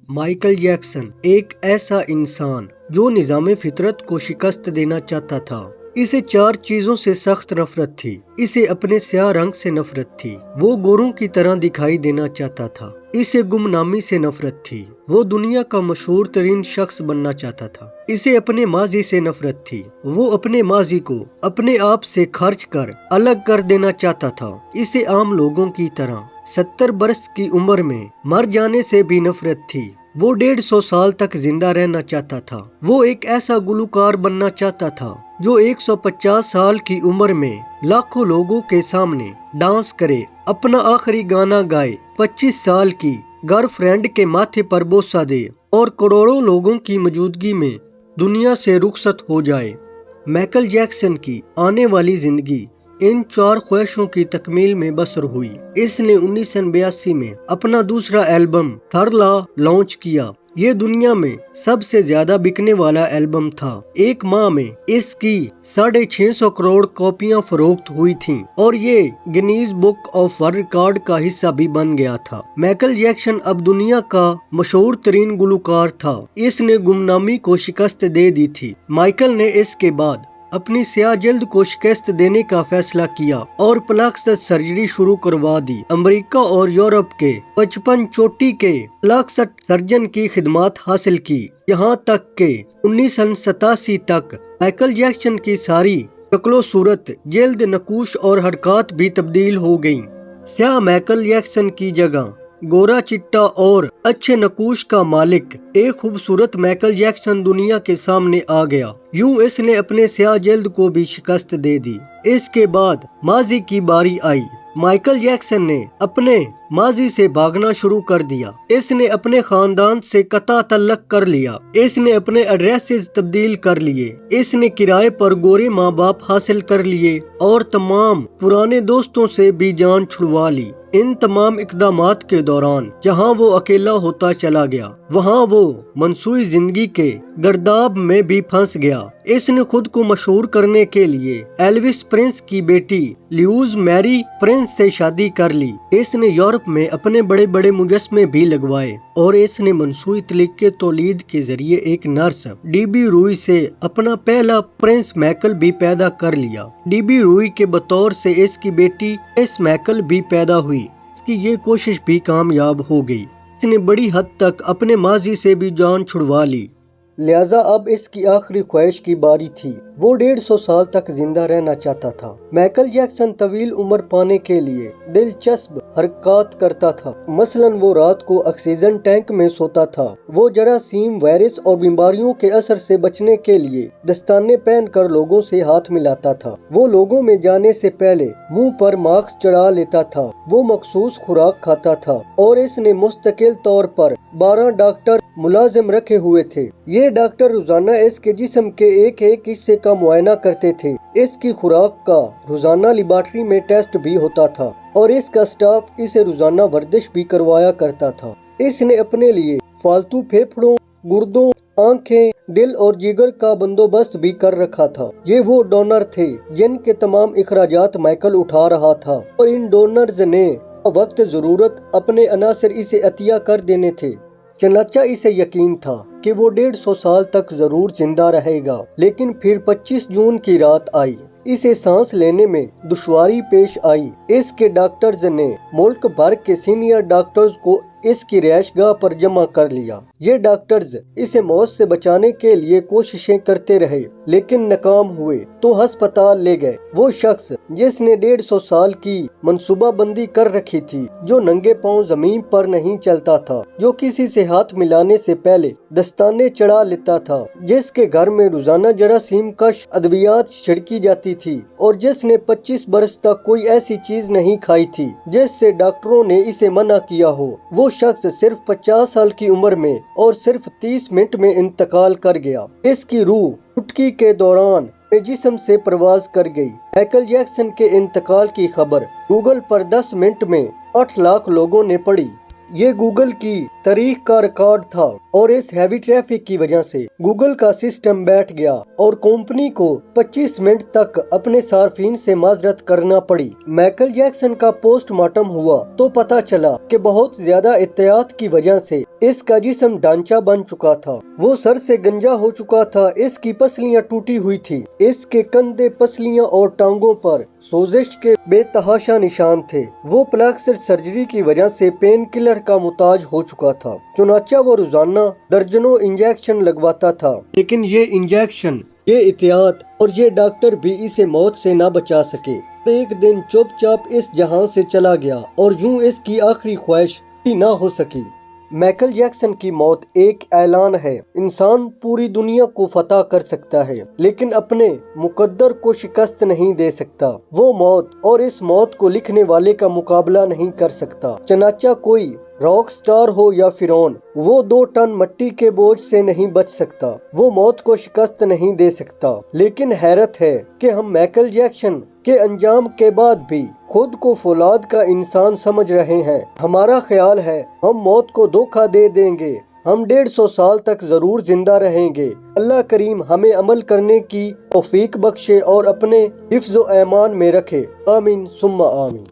Michael Jackson एक ऐसा इंसान जो निज़ाम फितरत को शिकस्त देना चाहता था। इसे 4 चीजों से सख्त नफरत थी। इसे अपने स्याह रंग से नफरत थी। वो गोरों की तरह दिखाई देना चाहता था। इसे गुमनामी से नफरत थी। वो दुनिया का मशहूर तरीन शख्स बनना चाहता था। इसे अपने माजी से नफरत थी। वो अपने माजी को अपने आप से खर्च कर अलग कर देना चाहता था। इसे आम लोगों की तरह 70 बरस की उम्र में मर जाने से भी नफरत थी। वो 150 साल तक जिंदा रहना चाहता था। वो एक ऐसा गुलकार बनना चाहता था जो 150 साल की उम्र में लाखों लोगों के सामने डांस करे, अपना आखिरी गाना गाए, 25 साल की गर्लफ्रेंड के माथे पर बोसा दे और करोड़ों लोगों की मौजूदगी में दुनिया से रुखसत हो जाए। माइकल जैक्सन की आने वाली जिंदगी इन 4 ख्वाहिशों की तकमील में बसर हुई। इसने 1982 में अपना दूसरा एल्बम थरला लॉन्च किया। ये दुनिया में सबसे ज्यादा बिकने वाला एल्बम था। एक माह में इसकी 650 करोड़ कॉपियां फरोख्त हुई थीं और ये Guinness book of world record का हिस्सा भी बन गया था। माइकल जैक्सन अब दुनिया का मशहूर तरीन गुलकार था। इसने गुमनामी को शिकस्त दे दी थी। माइकल ने इसके बाद अपनी स्याह जल्द को शिकस्त देने का फैसला किया और प्लास्टिक सर्जरी शुरू करवा दी। अमेरिका और यूरोप के 55 चोटी के प्लास्टिक सर्जन की खिदमत हासिल की। यहाँ तक के 1987 तक माइकल जैक्सन की सारी शक्लो सूरत, जल्द, नकूश और हरकत भी तब्दील हो गयी। स्याह माइकल जैक्सन की जगह गोरा चिट्टा और अच्छे नकूश का मालिक एक खूबसूरत माइकल जैक्सन दुनिया के सामने आ गया। यूं इसने अपने स्याह जल्द को भी शिकस्त दे दी। इसके बाद माजी की बारी आई। माइकल जैक्सन ने अपने माजी से भागना शुरू कर दिया। इसने अपने खानदान से कता तल्लक कर लिया। इसने अपने एड्रेसेस तब्दील कर लिए। इसने किराए पर गोरे माँ बाप हासिल कर लिए और तमाम पुराने दोस्तों से भी जान छुड़वा ली। इन तमाम इकदामात के दौरान जहां वो अकेला होता चला गया, वहां वो मनसूई जिंदगी के गर्दाब में भी फंस गया। इसने खुद को मशहूर करने के लिए एल्विस प्रिंस की बेटी ल्यूज मैरी प्रिंस से शादी कर ली। इसने यूरोप में अपने बड़े बड़े मुजस्मे भी लगवाए और इसने मनसूई तरीके तौलीद के जरिए एक नर्स डीबी रूई से अपना पहला प्रिंस माइकल भी पैदा कर लिया। डीबी रूई के बतौर से इसकी बेटी एस माइकल भी पैदा हुई। इसकी ये कोशिश भी कामयाब हो गई। इसने बड़ी हद तक अपने माजी से भी जान छुड़वा ली। लिहाजा अब इसकी आखिरी ख्वाहिश की बारी थी। वो 150 साल तक जिंदा रहना चाहता था। माइकल जैक्सन तवील उम्र पाने के लिए दिलचस्प हरकत करता था। मसलन वो रात को ऑक्सीजन टैंक में सोता था। वो जरासीम, वायरस और बीमारियों के असर से बचने के लिए दस्ताने पहनकर लोगों से हाथ मिलाता था। वो लोगों में जाने से पहले मुंह पर मास्क चढ़ा लेता था। वो मखसूस खुराक खाता था और इसने मुस्तकिल तौर पर 12 डॉक्टर मुलाजिम रखे हुए थे। ये डॉक्टर रोजाना इसके जिस्म के एक हिस्से का मुआयना करते थे। इसकी खुराक का रोजाना लेबोरेटरी में टेस्ट भी होता था और इसका स्टाफ इसे रोजाना वर्जिश भी करवाया करता था। इसने अपने लिए फालतू फेफड़ों, गुर्दों, आंखें, दिल और जिगर का बंदोबस्त भी कर रखा था। ये वो डोनर थे जिनके तमाम इखराजात माइकल उठा रहा था और इन डोनर्स ने वक्त जरूरत अपने अनासर इसे अतिया कर देने थे। चनाचा इसे यकीन था कि वो 150 साल तक जरूर जिंदा रहेगा। लेकिन फिर 25 जून की रात आई। इसे सांस लेने में दुश्वारी पेश आई। इसके डॉक्टर्स ने मुल्क भर के सीनियर डॉक्टर्स को इसकी रिहाइशगाह पर जमा कर लिया। ये डॉक्टर्स इसे मौत से बचाने के लिए कोशिशें करते रहे लेकिन नाकाम हुए तो अस्पताल ले गए। वो शख्स जिसने 150 साल की मंसूबाबंदी कर रखी थी, जो नंगे पांव जमीन पर नहीं चलता था, जो किसी से हाथ मिलाने से पहले दस्ताने चढ़ा लेता था, जिसके घर में रोजाना जरासीम कश अद्वियात छिड़की जाती थी और जिसने 25 बरस तक कोई ऐसी चीज नहीं खाई थी जिससे डॉक्टरों ने इसे मना किया हो। वो शख्स सिर्फ 50 साल की उम्र में और सिर्फ 30 मिनट में इंतकाल कर गया। इसकी रूह चुटकी के दौरान जिस्म से प्रवास कर गई। माइकल जैक्सन के इंतकाल की खबर गूगल पर 10 मिनट में 8 लाख लोगों ने पढ़ी। ये गूगल की तारीख का रिकॉर्ड था और इस हैवी ट्रैफिक की वजह से गूगल का सिस्टम बैठ गया और कंपनी को 25 मिनट तक अपने सार्फिन से माजरत करना पड़ी। माइकल जैक्सन का पोस्टमार्टम हुआ तो पता चला कि बहुत ज्यादा एहतियात की वजह से इसका जिस्म ढांचा बन चुका था। वो सर से गंजा हो चुका था, इसकी पसलियां टूटी हुई थी, इसके कंधे, पसलियां और टांगों पर सोजिश के बेतहाशा निशान थे। वो प्लास्टिक सर्जरी की वजह से पेन किलर का मुताज हो चुका था। चुनाचा वो रोजाना दर्जनों इंजेक्शन लगवाता था, लेकिन ये इंजेक्शन, ये एहतियात और ये डॉक्टर भी इसे मौत से ना बचा सके। एक दिन चुपचाप इस जहां से चला गया और यूं इसकी आखिरी ख्वाहिश ही ना हो सकी। माइकल जैक्सन की मौत एक ऐलान है। इंसान पूरी दुनिया को फतह कर सकता है लेकिन अपने मुकद्दर को शिकस्त नहीं दे सकता। वो मौत और इस मौत को लिखने वाले का मुकाबला नहीं कर सकता। चनाचा कोई रॉक स्टार हो या फिरौन, वो 2 टन मिट्टी के बोझ से नहीं बच सकता। वो मौत को शिकस्त नहीं दे सकता। लेकिन हैरत है कि हम माइकल जैक्सन के अंजाम के बाद भी खुद को फौलाद का इंसान समझ रहे हैं। हमारा ख्याल है हम मौत को धोखा दे देंगे, हम 150 साल तक जरूर जिंदा रहेंगे। अल्लाह करीम हमें अमल करने की तौफीक बख्शे और अपने हिफ्ज़ व ऐमान में रखे। आमीन सुम्मा आमीन।